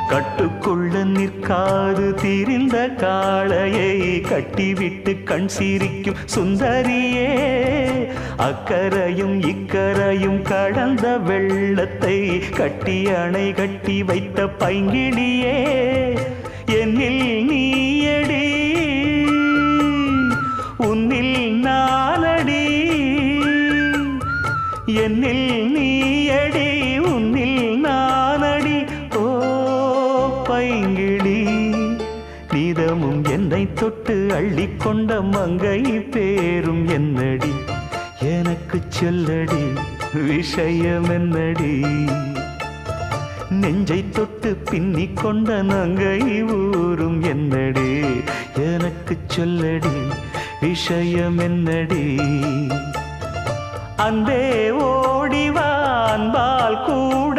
கட்டுக்குள்ள நிற்காது திரிந்த காளையை கட்டிவிட்டு கண் சிரிக்கும் சுந்தரியே, அக்கரையும் இக்கரையும் கடந்த வெள்ளத்தை கட்டி அணை கட்டி வைத்த பைங்கிளியே, என்னில் நீயடி உன்னில் நானடி, என்னில் நீயடி உன்னில் நானடி. ஓ பைங்கிளி, நீதமும் என்னை தொட்டு அள்ளிக்கொண்ட மங்கை பேரும் என்னடி, எனக்கு சொல்லடி விஷயம் என்னடி. நெஞ்சை தொட்டு பின்னிக் கொண்ட நங்கை ஊரும் என்னடி, எனக்கு சொல்லடி விஷயம் என்னடி. அன்பே ஓடிவான்பால் கூட